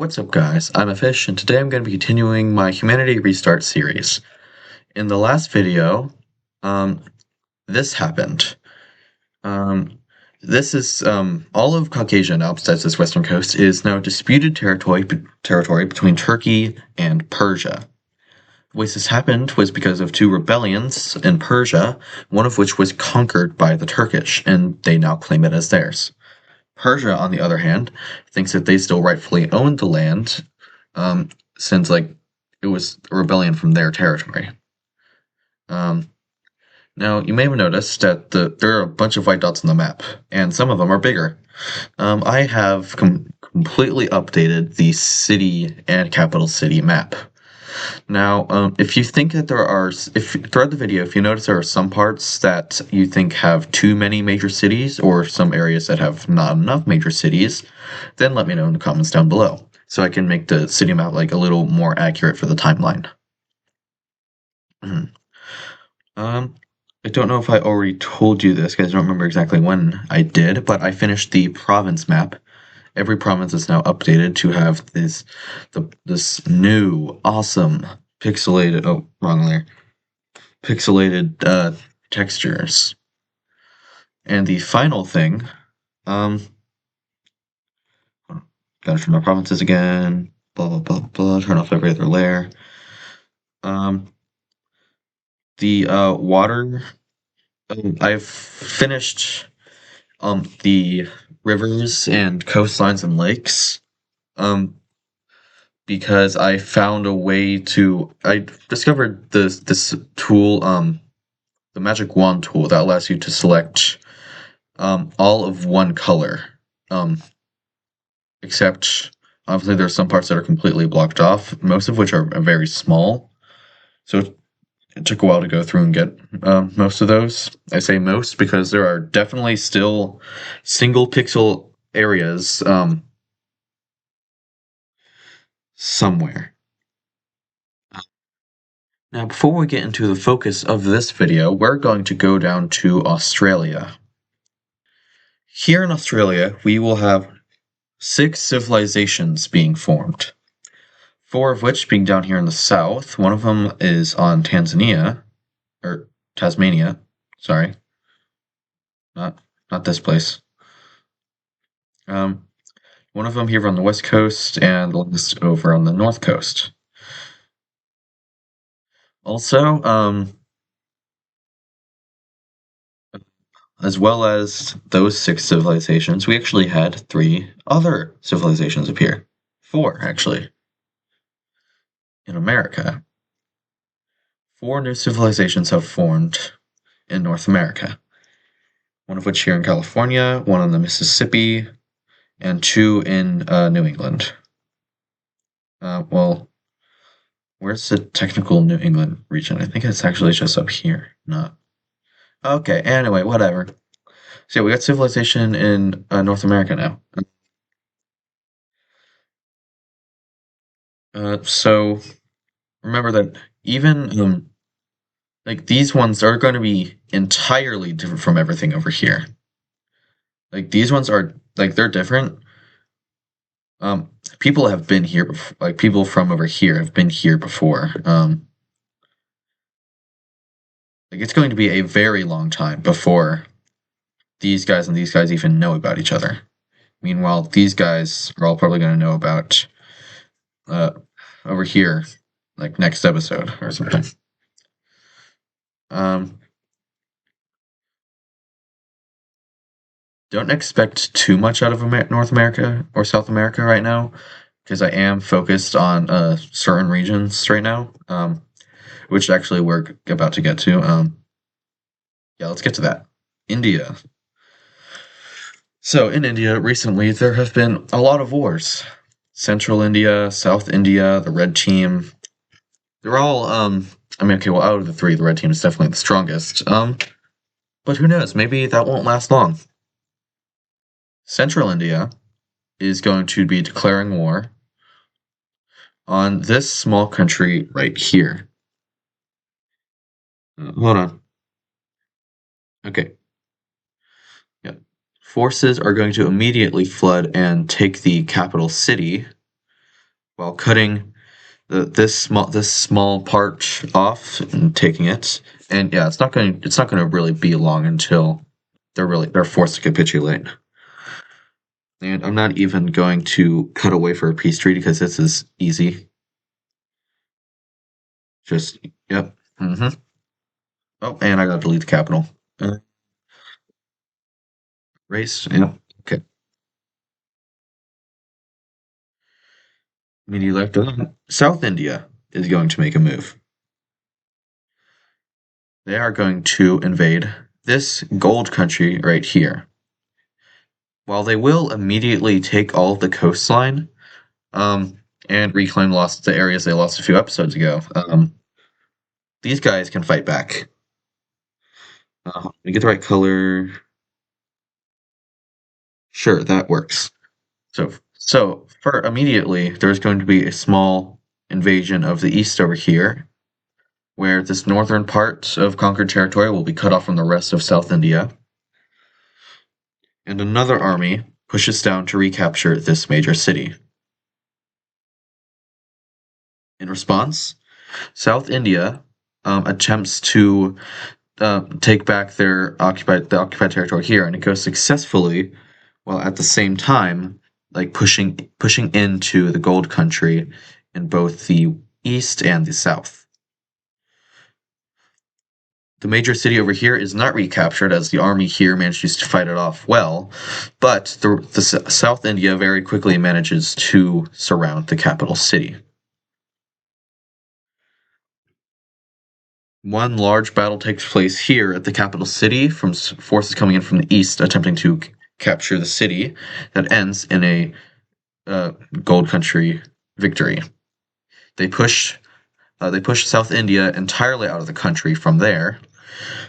What's up, guys? I'm a fish, and today I'm going to be continuing my Humanity Restart series. In the last video, um, this happened. Um, this is all of Caucasia now, besides this western coast, is now disputed territory between Turkey and Persia. The way this happened was because of two rebellions in Persia, one of which was conquered by the Turkish, and they now claim it as theirs. Persia, on the other hand, thinks that they still rightfully own the land, since it was a rebellion from their territory. Um, Now you may have noticed that there are a bunch of white dots on the map, and some of them are bigger. I have completely updated the city and capital city map. Now, if you think that if throughout the video, if you notice there are some parts that you think have too many major cities, or some areas that have not enough major cities, then let me know in the comments down below, so I can make the city map a little more accurate for the timeline. um, I don't know if I already told you this, because I don't remember exactly when I did, but I finished the province map. Every province is now updated to have this new awesome pixelated wrong layer pixelated textures. And the final thing, um gotta turn off provinces again, blah blah blah blah, turn off every other layer. Um the water, I've finished the rivers and coastlines and lakes. Because I found a way to I discovered this tool, the magic wand tool that allows you to select all of one color. Except obviously there's some parts that are completely blocked off, most of which are very small. So it took a while to go through and get most of those. I say most because there are definitely still single pixel areas somewhere. Now, before we get into the focus of this video, we're going to go down to Australia. Here in Australia, we will have 6 civilizations being formed. 4 of which being down here in the south. One of them is on Tanzania, or Tasmania, sorry. Not this place. One of them here on the west coast, and the last over on the north coast. Also, as well as those 6 civilizations, we actually had 3 other civilizations appear. 4, actually. In America. 4 new civilizations have formed in North America. One of which here in California, one on the Mississippi, and 2 in New England. Well, where's the technical New England region? I think it's actually just up here, not... Okay, anyway, whatever. So yeah, we got civilization in North America now. So remember that even these ones are going to be entirely different from everything over here. These ones are they're different. People have been here before, people from over here have been here before. It's going to be a very long time before these guys and these guys even know about each other. Meanwhile, these guys are all probably going to know about over here, next episode or something. Don't expect too much out of North America or South America right now, because I am focused on certain regions right now, which actually we're about to get to. Yeah, let's get to that. India. So in India, recently, there have been a lot of wars. Central India, South India, the Red Team. They're all, okay, well, out of the 3, the Red Team is definitely the strongest. But who knows, maybe that won't last long. Central India is going to be declaring war on this small country right here. Hold on. Okay. Forces are going to immediately flood and take the capital city, while cutting this small part off and taking it. And yeah, it's not going to really be long until they're forced to capitulate. And I'm not even going to cut away for a peace treaty because this is easy. Just yep. Oh, and I got to delete the capital. Uh, Race. Yep. Okay. Immediately after that, South India is going to make a move. They are going to invade this gold country right here. While they will immediately take all of the coastline, and reclaim the areas they lost a few episodes ago, these guys can fight back. We get the right color. Sure, that works. So for immediately, there's going to be a small invasion of the east over here, where this northern part of conquered territory will be cut off from the rest of South India, and another army pushes down to recapture this major city. In response, South India attempts to take back the occupied territory here, and it goes successfully, while at the same time, like pushing into the gold country in both the east and the south. The major city over here is not recaptured, as the army here manages to fight it off well, but the South India very quickly manages to surround the capital city. One large battle takes place here at the capital city from forces coming in from the east attempting to capture the city that ends in a gold country victory. They push South India entirely out of the country from there,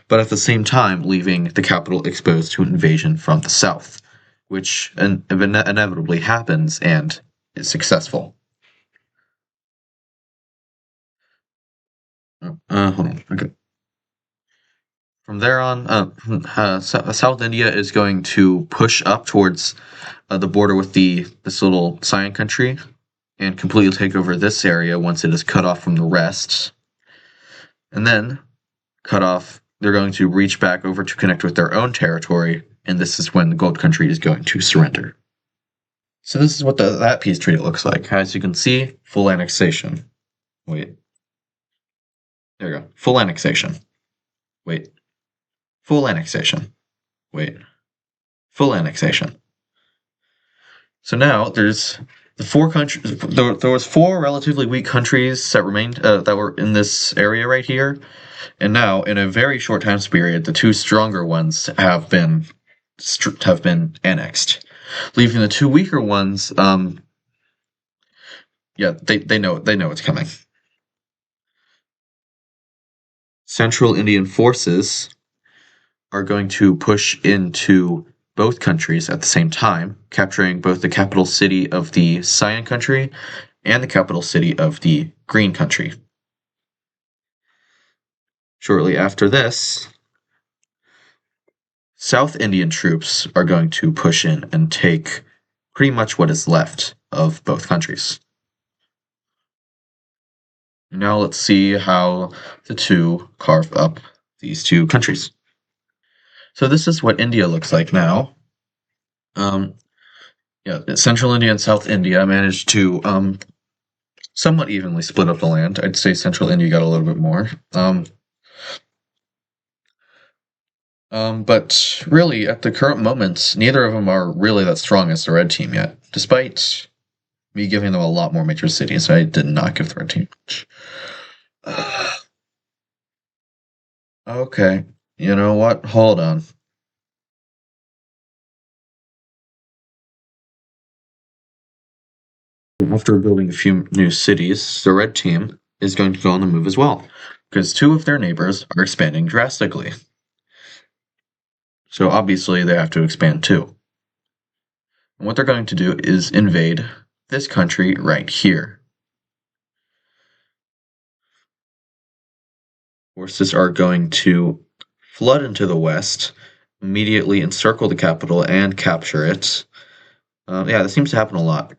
but at the same time leaving the capital exposed to invasion from the south, which inevitably happens and is successful. Hold on. Okay. From there on, South India is going to push up towards the border with this little Siam country and completely take over this area once it is cut off from the rest. And then they're going to reach back over to connect with their own territory, and this is when the gold country is going to surrender. So this is what that peace treaty looks like. As you can see, full annexation. Wait. There we go. Full annexation. Wait. Full annexation. Wait. Full annexation. So now there's the four countries. There was four relatively weak countries that remained that were in this area right here, and now in a very short time period, the two stronger ones have been annexed, leaving the two weaker ones. Yeah, they know it's coming. Central Indian forces are going to push into both countries at the same time, capturing both the capital city of the Cyan country and the capital city of the Green country. Shortly after this, South Indian troops are going to push in and take pretty much what is left of both countries. Now let's see how the two carve up these two countries. So this is what India looks like now. Yeah, Central India and South India managed to somewhat evenly split up the land. I'd say Central India got a little bit more. But really, at the current moment, neither of them are really that strong as the red team yet. Despite me giving them a lot more major cities, I did not give the red team much. Okay, you know what? Hold on. After building a few new cities, the red team is going to go on the move as well, because two of their neighbors are expanding drastically. So obviously they have to expand too. And what they're going to do is invade this country right here. Forces are going to flood into the west, immediately encircle the capital and capture it. Yeah, this seems to happen a lot.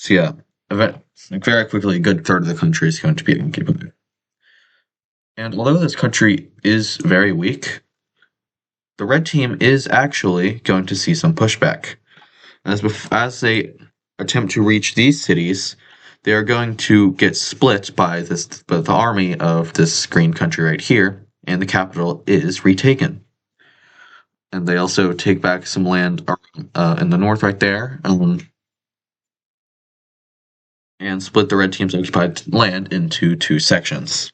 So yeah, very quickly, a good third of the country is going to be incapable. And although this country is very weak, the red team is actually going to see some pushback. As they attempt to reach these cities, they are going to get split by the army of this green country right here, and the capital is retaken. And they also take back some land in the north right there, and split the red team's occupied land into two sections.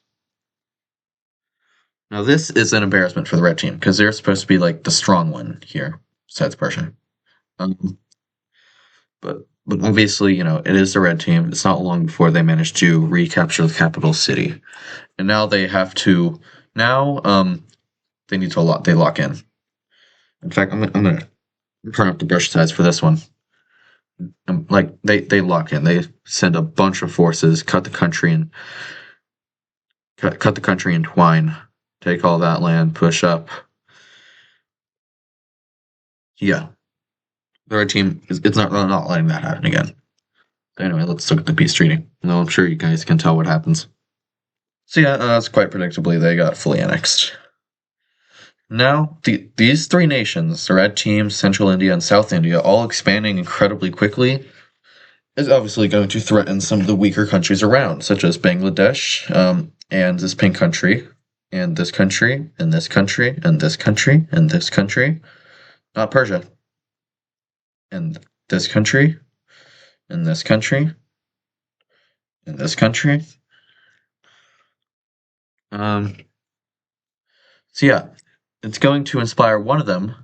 Now this is an embarrassment for the red team because they're supposed to be like the strong one here, besides Persia. Um, but obviously, it is the red team. It's not long before they manage to recapture the capital city, and now they have to. Now, they need to lock in. In fact, I'm gonna turn up the brush size for this one. Like they lock in. They send a bunch of forces, cut the country in twine, take all that land, push up. Yeah, the red team it's not letting that happen again. Anyway, let's look at the peace treaty. No, I'm sure you guys can tell what happens. So yeah, that's quite predictably they got fully annexed. Now, these three nations, the Red Team, Central India, and South India, all expanding incredibly quickly, is obviously going to threaten some of the weaker countries around, such as Bangladesh, and this pink country, and this country, and this country, and this country, and this country, not Persia, and this country, and this country, and this country. Um, so yeah, it's going to inspire one of them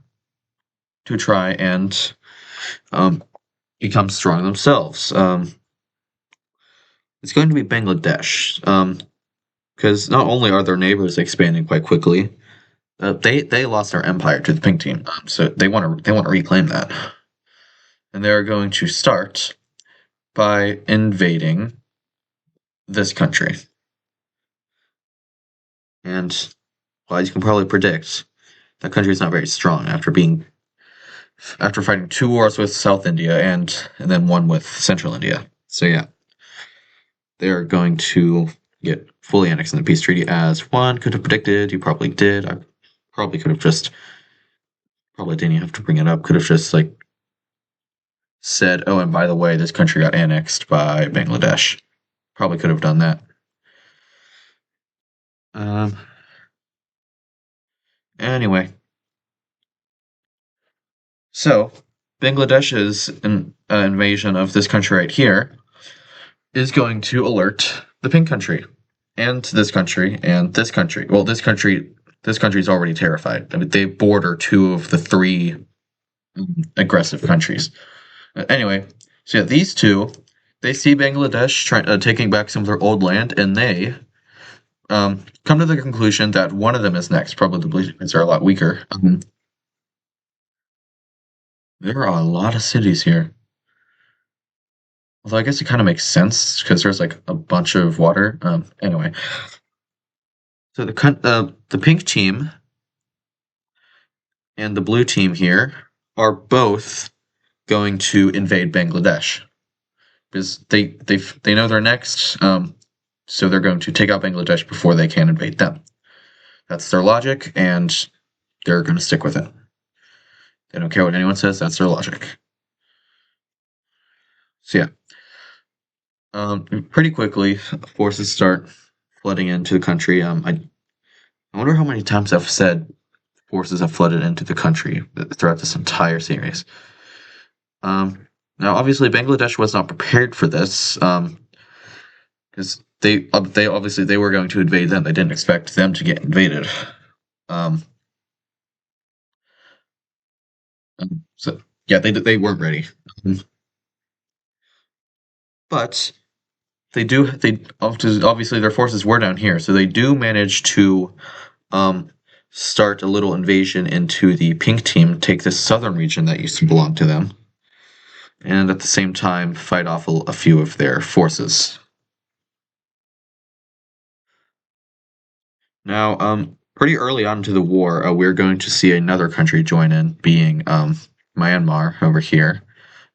to try and become strong themselves. It's going to be Bangladesh, because not only are their neighbors expanding quite quickly, they lost their empire to the pink team, so they want to reclaim that, and they are going to start by invading this country. And well, as you can probably predict, that country is not very strong after fighting 2 wars with South India and then one with Central India. So yeah, they are going to get fully annexed in the peace treaty, as one could have predicted. You probably did. I probably could have probably didn't have to bring it up. Could have just like said, "Oh, and by the way, this country got annexed by Bangladesh." Probably could have done that. Um. Anyway, so Bangladesh's invasion of this country right here is going to alert the pink country and this country and this country. Well, this country is already terrified. I mean, they border 2 of the 3 aggressive countries. Anyway, so yeah, these 2, they see Bangladesh taking back some of their old land, and they come to the conclusion that one of them is next, probably because they're a lot weaker. There are a lot of cities here. Although I guess it kind of makes sense because there's like a bunch of water. Anyway, so the pink team and the blue team here are both going to invade Bangladesh because they know they're next. So they're going to take out Bangladesh before they can invade them. That's their logic, and they're going to stick with it. They don't care what anyone says. That's their logic. So yeah, pretty quickly, forces start flooding into the country. I wonder how many times I've said forces have flooded into the country throughout this entire series. Now, obviously, Bangladesh was not prepared for this, because they obviously they were going to invade them. They didn't expect them to get invaded. So yeah, they weren't ready. But they obviously their forces were down here, so they do manage to start a little invasion into the pink team, take this southern region that used to belong to them, and at the same time fight off a few of their forces. Now, pretty early on into the war, we're going to see another country join in, being Myanmar over here.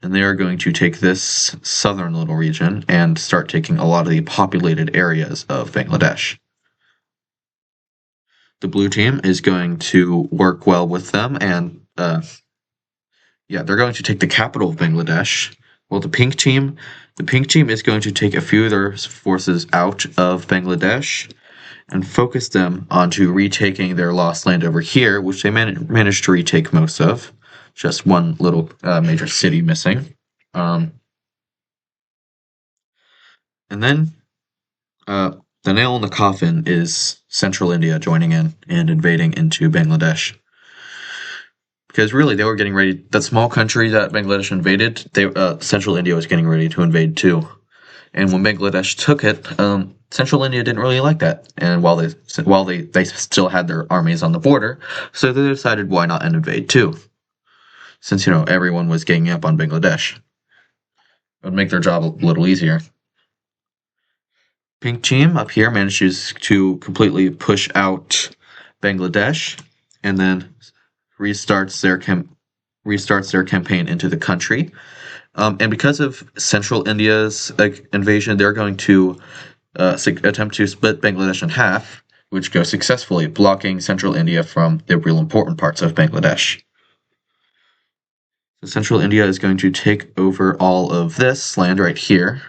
and they are going to take this southern little region and start taking a lot of the populated areas of Bangladesh. The blue team is going to work well with them, and they're going to take the capital of Bangladesh. Well, the pink team is going to take a few of their forces out of Bangladesh and focus them onto retaking their lost land over here, which they managed to retake most of. Just one little major city missing. And then the nail in the coffin is Central India joining in and invading into Bangladesh. Because really, they were getting ready. That small country that Bangladesh invaded, Central India was getting ready to invade too. And when Bangladesh took it, Central India didn't really like that. And while they still had their armies on the border, so they decided why not invade too, since everyone was ganging up on Bangladesh. It would make their job a little easier. Pink team up here manages to completely push out Bangladesh, and then restarts their campaign into the country. And because of Central India's invasion, they're going to attempt to split Bangladesh in half, which goes successfully, blocking Central India from the real important parts of Bangladesh. So Central India is going to take over all of this land right here,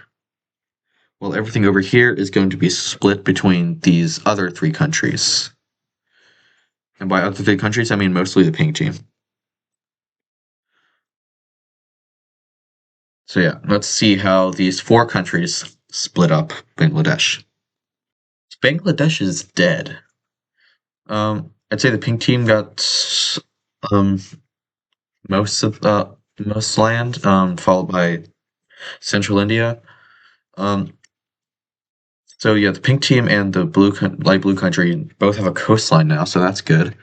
while everything over here is going to be split between these other three countries. And by other three countries, I mean mostly the pink team. So yeah, let's see how these four countries split up Bangladesh. Bangladesh is dead. I'd say the pink team got um, most land, followed by Central India. Um, so yeah, the pink team and the light blue country both have a coastline now, so that's good.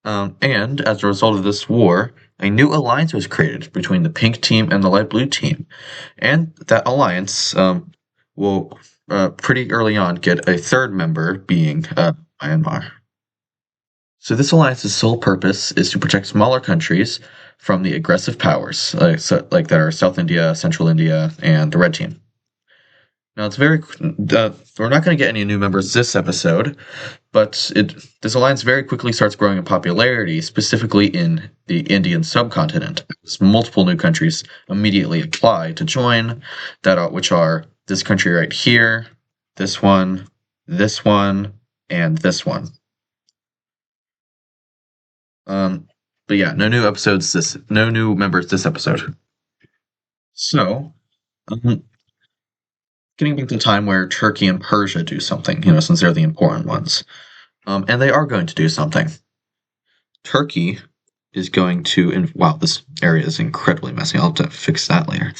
And as a result of this war, a new alliance was created between the pink team and the light blue team, and that alliance will pretty early on get a third member, being Myanmar. So this alliance's sole purpose is to protect smaller countries from the aggressive powers, like that are South India, Central India, and the Red Team. Now it's we're not going to get any new members this episode, but this alliance very quickly starts growing in popularity, specifically in the Indian subcontinent, as multiple new countries immediately apply to join, which are this country right here, this one, and this one. But yeah, no new members this episode. So, getting back to the time where Turkey and Persia do something, since they're the important ones. And they are going to do something. Turkey is going to, wow, this area is incredibly messy. I'll have to fix that later.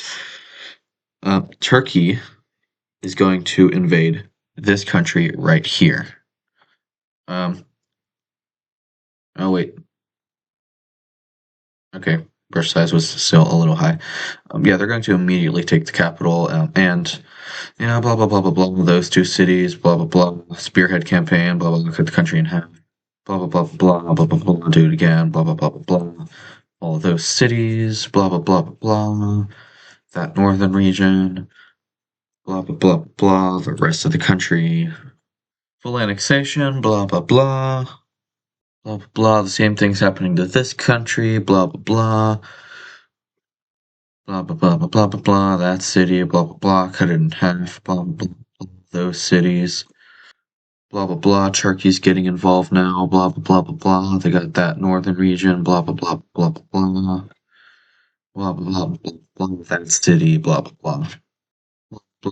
Turkey is going to invade this country right here. Oh wait. Okay, brush size was still a little high. They're going to immediately take the capital, and blah blah blah blah blah. Those two cities, blah blah blah. Spearhead campaign, blah blah blah. Cut the country in half. Blah blah blah blah blah blah blah. Do it again. Blah blah blah blah blah. All of those cities, blah blah blah blah blah. That northern region, blah blah blah blah. The rest of the country, full annexation, blah blah blah. Blah blah blah. The same thing's happening to this country. Blah blah blah. Blah blah blah blah blah blah blah. That city. Blah blah blah. Cut it in half. Blah blah blah. Those cities. Blah blah blah. Turkey's getting involved now. Blah blah blah blah blah. They got that northern region. Blah blah blah blah blah blah. Blah blah blah blah blah. That city. Blah blah blah. Blah blah blah.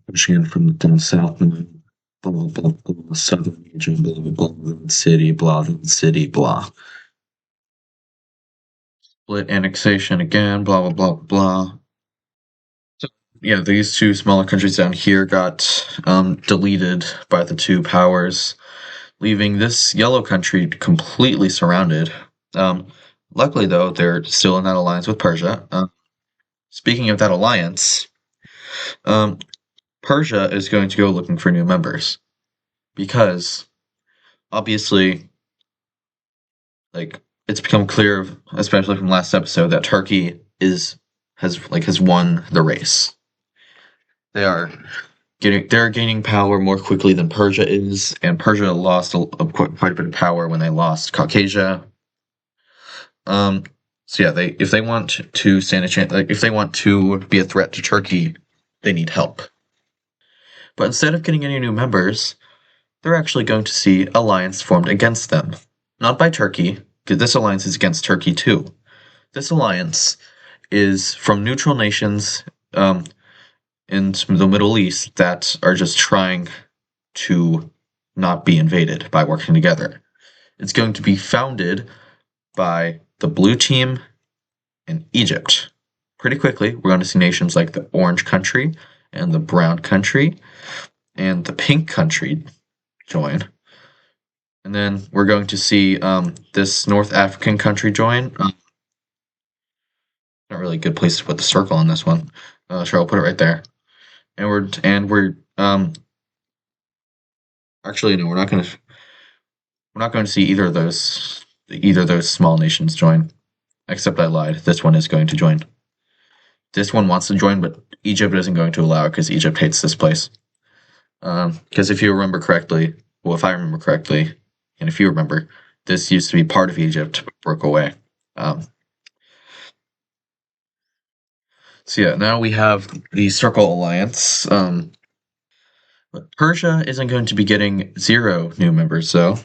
Pushing in from the down south. Blah blah blah blah. Southern region. Blah blah blah. That city. Blah that city. Blah. Split annexation again, blah blah blah blah. So yeah, these two smaller countries down here got deleted by the two powers, leaving this yellow country completely surrounded. Luckily though, they're still in that alliance with Persia. Speaking of that alliance, Persia is going to go looking for new members, because obviously, like, it's become clear, especially from last episode, that Turkey is has won the race. They're gaining power more quickly than Persia is, and Persia lost quite a bit of power when they lost Caucasia. Um, so yeah, if they want to stand a chance, like if they want to be a threat to Turkey, they need help. But instead of getting any new members, they're actually going to see alliance formed against them. Not by Turkey, because this alliance is against Turkey too. This alliance is from neutral nations in the Middle East that are just trying to not be invaded by working together. It's going to be founded by the blue team and Egypt. Pretty quickly, we're going to see nations like the orange country and the brown country and the pink country join. And then we're going to see this North African country join. Not really a good place to put the circle on this one. Sure, I'll put it right there. And we're actually no, we're not going to see either of those small nations join. Except I lied. This one is going to join. This one wants to join, but Egypt isn't going to allow it because Egypt hates this place. Because if you remember correctly, well, if I remember correctly, and if you remember, this used to be part of Egypt, but broke away. So yeah, now we have the Circle Alliance. But Persia isn't going to be getting 0 new members, so.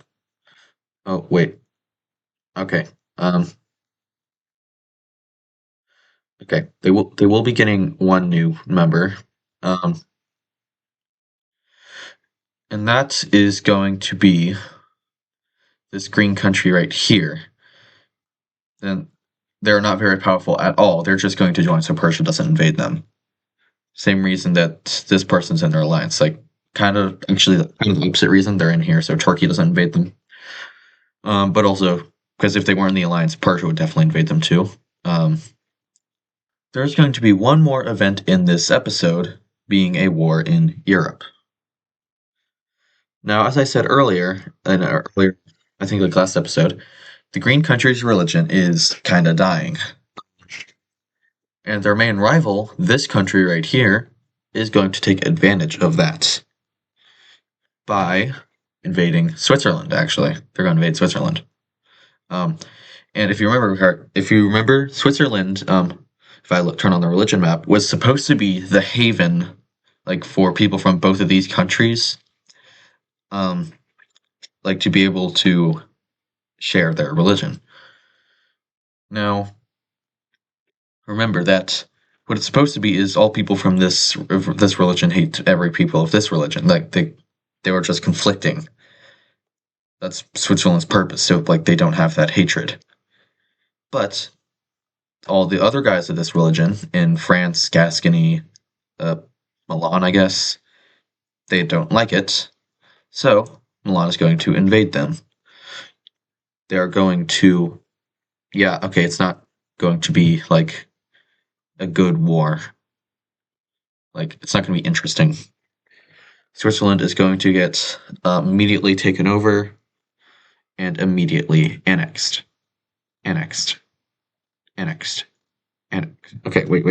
Oh wait. Okay. Okay. They will be getting 1 new member. Um, and that is going to be this green country right here. And they're not very powerful at all. They're just going to join so Persia doesn't invade them. Same reason that this person's in their alliance. Like, kind of the opposite reason they're in here so Turkey doesn't invade them. But also, because if they weren't in the alliance, Persia would definitely invade them too. There's going to be one more event in this episode, being a war in Europe. Now, as I said earlier, I think like last episode, the green country's religion is kind of dying. And their main rival, this country right here, is going to take advantage of that by invading Switzerland. Actually, they're going to invade Switzerland. And if you remember, Switzerland, if I turn on the religion map, was supposed to be the haven, like for people from both of these countries, like to be able to share their religion. Now, remember that what it's supposed to be is all people from this religion hate every people of this religion. Like they were just conflicting. That's Switzerland's purpose, so like they don't have that hatred. But all the other guys of this religion in France, Gascony, Milan, I guess, they don't like it. So Milan is going to invade them. They are going to, yeah, okay, it's not going to be like a good war. Like, it's not going to be interesting. Switzerland is going to get immediately taken over and immediately annexed. Annexed. Annexed. Okay, wait.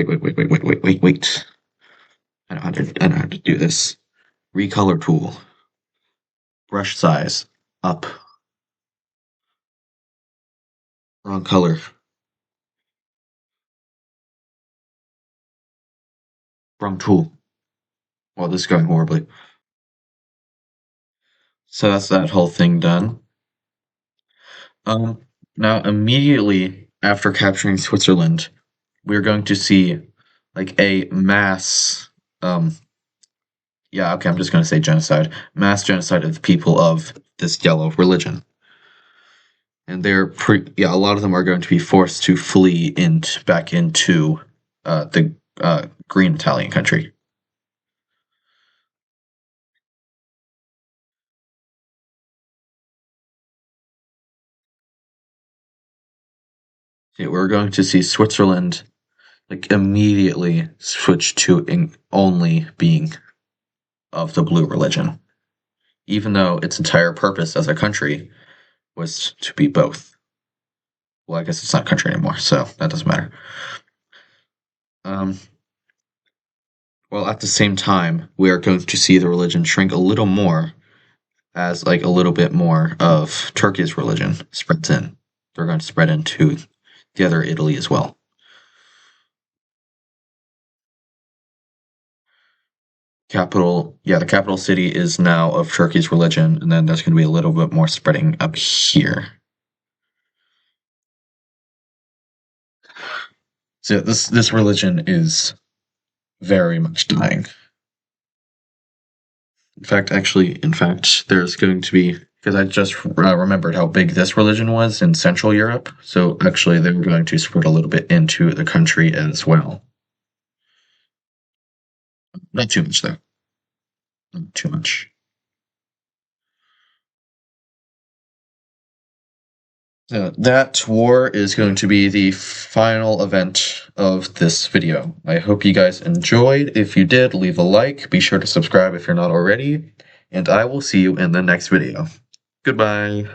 I know how to do this. Recolor tool. Brush size. Up. Wrong color. Wrong tool. Well, this is going horribly. So that's that whole thing done. Um, Now immediately after capturing Switzerland, we're going to see like a mass, yeah, okay, I'm just going to say genocide, mass genocide of the people of this yellow religion. And yeah, a lot of them are going to be forced to flee back into the green Italian country. Yeah, we're going to see Switzerland like immediately switch to only being of the blue religion, even though its entire purpose as a country was to be both. Well, I guess it's not a country anymore, so that doesn't matter. While at the same time, we are going to see the religion shrink a little more as like a little bit more of Turkey's religion spreads in. They're going to spread into the other Italy as well. The capital city is now of Turkey's religion, and then there's going to be a little bit more spreading up here. So this religion is very much dying. In fact, there's going to be, because I just remembered how big this religion was in Central Europe. So actually, they're going to spread a little bit into the country as well. Not too much though. Not too much. That war is going to be the final event of this video. I hope you guys enjoyed. If you did, leave a like. Be sure to subscribe if you're not already. And I will see you in the next video. Goodbye.